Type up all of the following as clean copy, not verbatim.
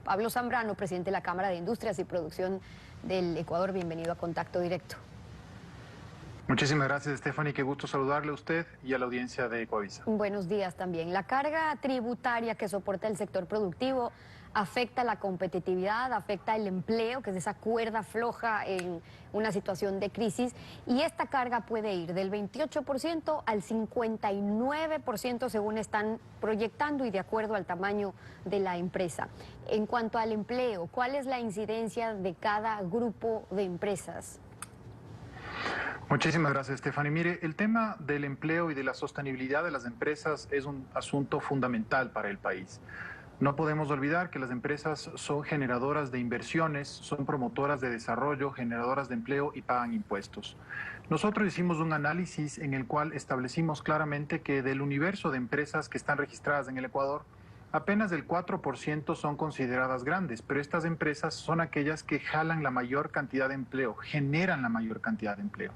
Pablo Zambrano, presidente de la Cámara de Industrias y Producción del Ecuador, bienvenido a Contacto Directo. Muchísimas gracias, Stephanie. Qué gusto saludarle a usted y a la audiencia de Ecuavisa. Buenos días también. La carga tributaria que soporta el sector productivo afecta la competitividad, afecta el empleo, que es esa cuerda floja en una situación de crisis, y esta carga puede ir del 28% al 59% según están proyectando y de acuerdo al tamaño de la empresa. En cuanto al empleo, ¿cuál es la incidencia de cada grupo de empresas? Muchísimas gracias, Stephanie. Mire, el tema del empleo y de la sostenibilidad de las empresas es un asunto fundamental para el país. No podemos olvidar que las empresas son generadoras de inversiones, son promotoras de desarrollo, generadoras de empleo y pagan impuestos. Nosotros hicimos un análisis en el cual establecimos claramente que del universo de empresas que están registradas en el Ecuador, apenas el 4% son consideradas grandes, pero estas empresas son aquellas que jalan la mayor cantidad de empleo, generan la mayor cantidad de empleo.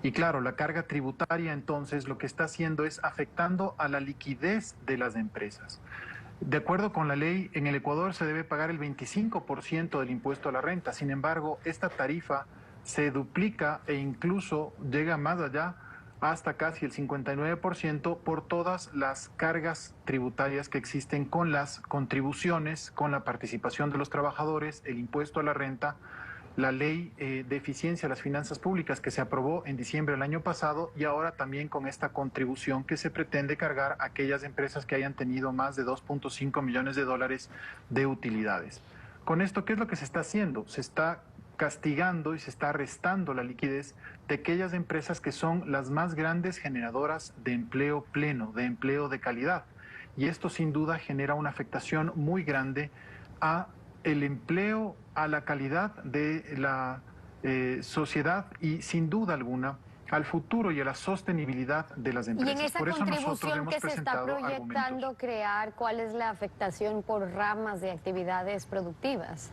Y claro, la carga tributaria entonces lo que está haciendo es afectando a la liquidez de las empresas. De acuerdo con la ley, en el Ecuador se debe pagar el 25% del impuesto a la renta. Sin embargo, esta tarifa se duplica e incluso llega más allá hasta casi el 59% por todas las cargas tributarias que existen con las contribuciones, con la participación de los trabajadores, el impuesto a la renta, la ley de eficiencia de las finanzas públicas que se aprobó en diciembre del año pasado y ahora también con esta contribución que se pretende cargar a aquellas empresas que hayan tenido más de 2.5 millones de dólares de utilidades. Con esto, ¿qué es lo que se está haciendo? Se está castigando y se está restando la liquidez de aquellas empresas que son las más grandes generadoras de empleo pleno, de empleo de calidad. Y esto sin duda genera una afectación muy grande a el empleo, a la calidad de la sociedad y sin duda alguna al futuro y a la sostenibilidad de las empresas. Y en esa Por eso contribución que se está proyectando argumentos. crear, ¿cuál es la afectación por ramas de actividades productivas?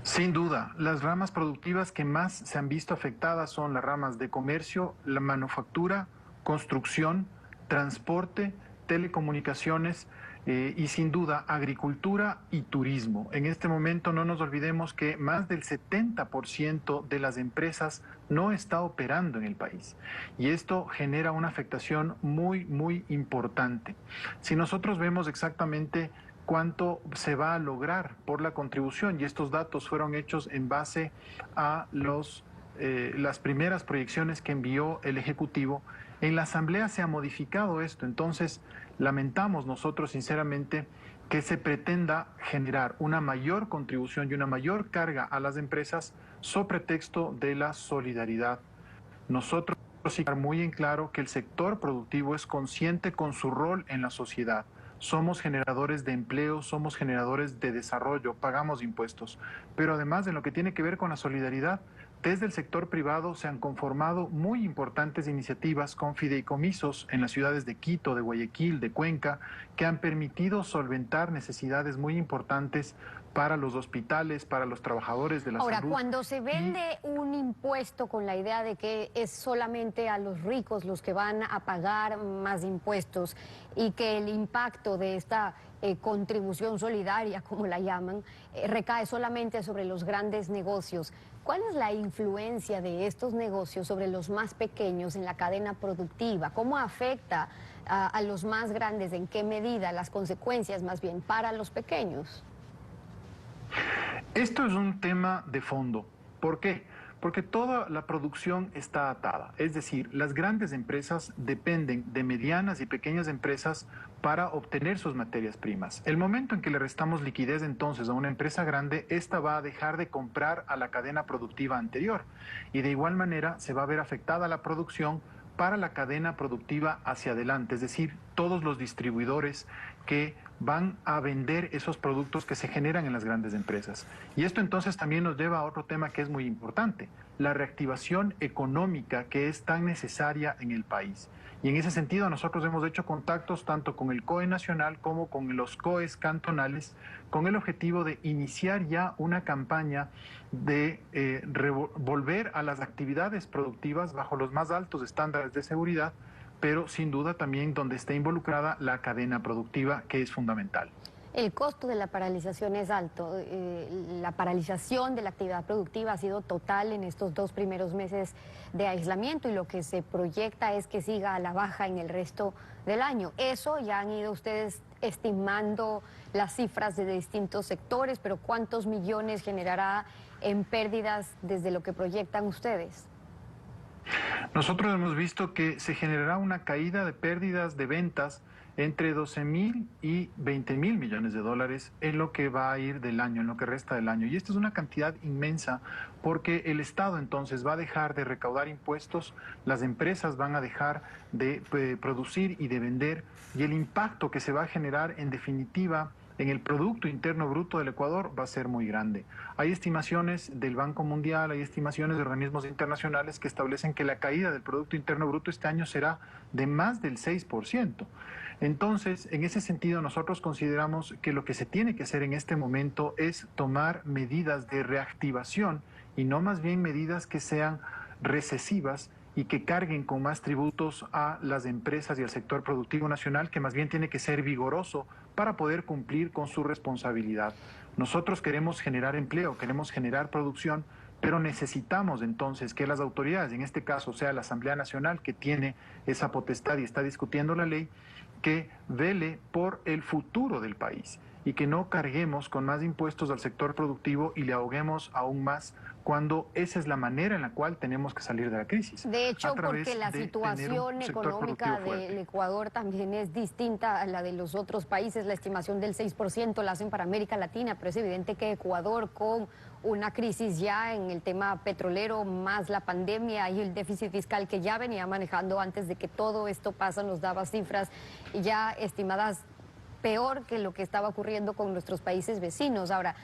Sin duda, las ramas productivas que más se han visto afectadas son las ramas de comercio, la manufactura, construcción, transporte, telecomunicaciones y sin duda agricultura y turismo. En este momento no nos olvidemos que más del 70% de las empresas no está operando en el país y esto genera una afectación muy importante. Si nosotros vemos exactamente cuánto se va a lograr por la contribución, y estos datos fueron hechos en base a las primeras proyecciones que envió el Ejecutivo. En la Asamblea se ha modificado esto, entonces lamentamos nosotros sinceramente que se pretenda generar una mayor contribución y una mayor carga a las empresas sobre pretexto de la solidaridad. Nosotros sí muy en claro que el sector productivo es consciente con su rol en la sociedad. Somos generadores de empleo, somos generadores de desarrollo, pagamos impuestos. Pero además de lo que tiene que ver con la solidaridad, desde el sector privado se han conformado muy importantes iniciativas con fideicomisos en las ciudades de Quito, de Guayaquil, de Cuenca, que han permitido solventar necesidades muy importantes para los hospitales, para los trabajadores de la salud. Ahora, cuando se vende un impuesto con la idea de que es solamente a los ricos los que van a pagar más impuestos y que el impacto de esta contribución solidaria, como la llaman, recae solamente sobre los grandes negocios, ¿cuál es la influencia de estos negocios sobre los más pequeños en la cadena productiva? ¿Cómo afecta a los más grandes? ¿En qué medida? Las consecuencias más bien para los pequeños. Esto es un tema de fondo. ¿Por qué? Porque toda la producción está atada. Es decir, las grandes empresas dependen de medianas y pequeñas empresas para obtener sus materias primas. El momento en que le restamos liquidez entonces a una empresa grande, esta va a dejar de comprar a la cadena productiva anterior. Y de igual manera se va a ver afectada la producción para la cadena productiva hacia adelante, es decir, todos los distribuidores que van a vender esos productos que se generan en las grandes empresas. Y esto entonces también nos lleva a otro tema que es muy importante, la reactivación económica que es tan necesaria en el país. Y en ese sentido nosotros hemos hecho contactos tanto con el COE nacional como con los COEs cantonales con el objetivo de iniciar ya una campaña de volver a las actividades productivas bajo los más altos estándares de seguridad, pero sin duda también donde esté involucrada la cadena productiva, que es fundamental. El costo de la paralización es alto. La paralización de la actividad productiva ha sido total en estos 2 primeros meses de aislamiento y lo que se proyecta es que siga a la baja en el resto del año. Eso ya han ido ustedes estimando las cifras de distintos sectores, pero ¿cuántos millones generará en pérdidas desde lo que proyectan ustedes? Nosotros hemos visto que se generará una caída de pérdidas de ventas entre 12.000 y 20.000 millones de dólares en lo que va a ir del año, en lo que resta del año. Y esta es una cantidad inmensa porque el Estado entonces va a dejar de recaudar impuestos, las empresas van a dejar de producir y de vender, y el impacto que se va a generar en definitiva en el Producto Interno Bruto del Ecuador va a ser muy grande. Hay estimaciones del Banco Mundial, hay estimaciones de organismos internacionales que establecen que la caída del Producto Interno Bruto este año será de más del 6%. Entonces, en ese sentido, nosotros consideramos que lo que se tiene que hacer en este momento es tomar medidas de reactivación y no más bien medidas que sean recesivas y que carguen con más tributos a las empresas y al sector productivo nacional, que más bien tiene que ser vigoroso para poder cumplir con su responsabilidad. Nosotros queremos generar empleo, queremos generar producción, pero necesitamos entonces que las autoridades, en este caso sea la Asamblea Nacional, que tiene esa potestad y está discutiendo la ley, que vele por el futuro del país y que no carguemos con más impuestos al sector productivo y le ahoguemos aún más cuando esa es la manera en la cual tenemos que salir de la crisis. De hecho, porque la situación económica del Ecuador también es distinta a la de los otros países. La estimación del 6% la hacen para América Latina, pero es evidente que Ecuador, con una crisis ya en el tema petrolero, más la pandemia y el déficit fiscal que ya venía manejando antes de que todo esto pasa, nos daba cifras ya estimadas peor que lo que estaba ocurriendo con nuestros países vecinos. Ahora,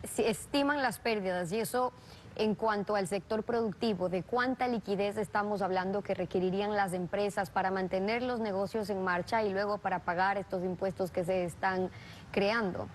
si estiman las pérdidas y eso en cuanto al sector productivo, ¿de cuánta liquidez estamos hablando que requerirían las empresas para mantener los negocios en marcha y luego para pagar estos impuestos que se están creando?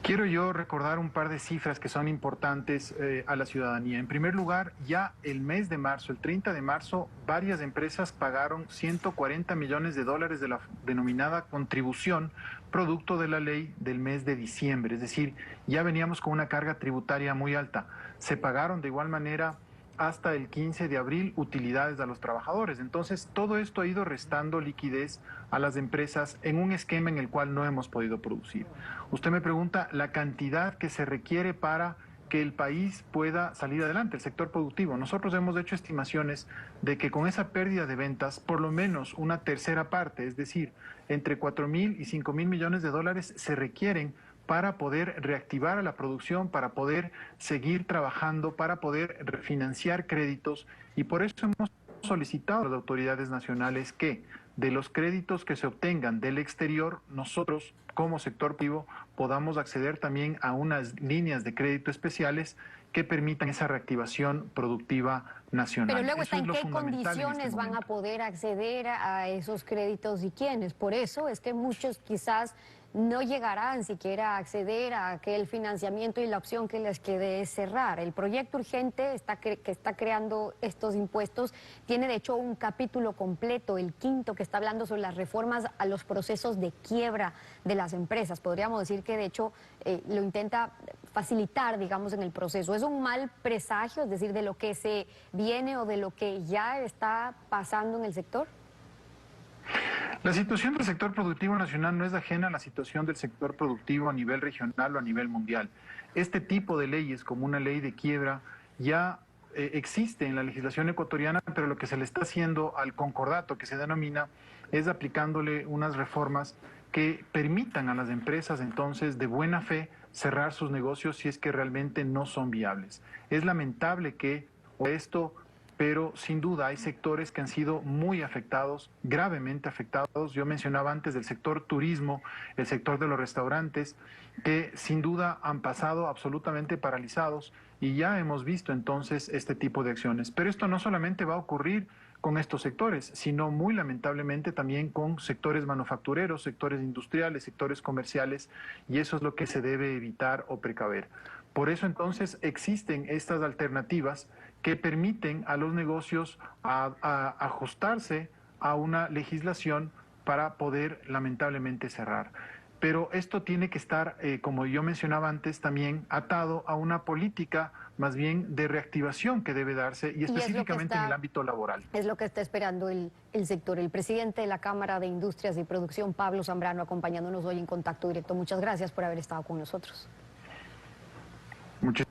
Quiero yo recordar un par de cifras que son importantes a la ciudadanía. En primer lugar, ya el mes de marzo, el 30 de marzo, varias empresas pagaron 140 millones de dólares de la denominada contribución producto de la ley del mes de diciembre. Es decir, ya veníamos con una carga tributaria muy alta. Se pagaron de igual manera hasta el 15 de abril utilidades a los trabajadores. Entonces, todo esto ha ido restando liquidez a las empresas en un esquema en el cual no hemos podido producir. Usted me pregunta la cantidad que se requiere para que el país pueda salir adelante, el sector productivo. Nosotros hemos hecho estimaciones de que con esa pérdida de ventas, por lo menos una tercera parte, es decir, entre 4.000 y 5.000 millones de dólares se requieren para poder reactivar a la producción, para poder seguir trabajando, para poder refinanciar créditos, y por eso hemos solicitado a las autoridades nacionales que de los créditos que se obtengan del exterior, nosotros como sector privado podamos acceder también a unas líneas de crédito especiales que permitan esa reactivación productiva nacional. Pero luego está en qué condiciones van a poder acceder a esos créditos y quiénes. Por eso es que muchos quizás no llegarán siquiera a acceder a aquel financiamiento y la opción que les quede es cerrar. El proyecto urgente que está creando estos impuestos tiene de hecho un capítulo completo, el quinto, que está hablando sobre las reformas a los procesos de quiebra de las empresas. Podríamos decir que de hecho lo intenta facilitar, digamos, en el proceso. ¿Es un mal presagio, es decir, de lo que se viene o de lo que ya está pasando en el sector? La situación del sector productivo nacional no es ajena a la situación del sector productivo a nivel regional o a nivel mundial. Este tipo de leyes, como una ley de quiebra, ya existe en la legislación ecuatoriana, pero lo que se le está haciendo al concordato que se denomina es aplicándole unas reformas que permitan a las empresas entonces de buena fe cerrar sus negocios si es que realmente no son viables. Es lamentable que esto, pero sin duda hay sectores que han sido muy afectados, gravemente afectados. Yo mencionaba antes del sector turismo, el sector de los restaurantes, que sin duda han pasado absolutamente paralizados y ya hemos visto entonces este tipo de acciones. Pero esto no solamente va a ocurrir con estos sectores, sino muy lamentablemente también con sectores manufactureros, sectores industriales, sectores comerciales, y eso es lo que se debe evitar o precaver. Por eso entonces existen estas alternativas que permiten a los negocios a ajustarse a una legislación para poder lamentablemente cerrar. Pero esto tiene que estar, como yo mencionaba antes, también atado a una política más bien de reactivación que debe darse y específicamente en el ámbito laboral. Es lo que está esperando el sector. El presidente de la Cámara de Industrias y Producción, Pablo Zambrano, acompañándonos hoy en Contacto Directo. Muchas gracias por haber estado con nosotros. Muchas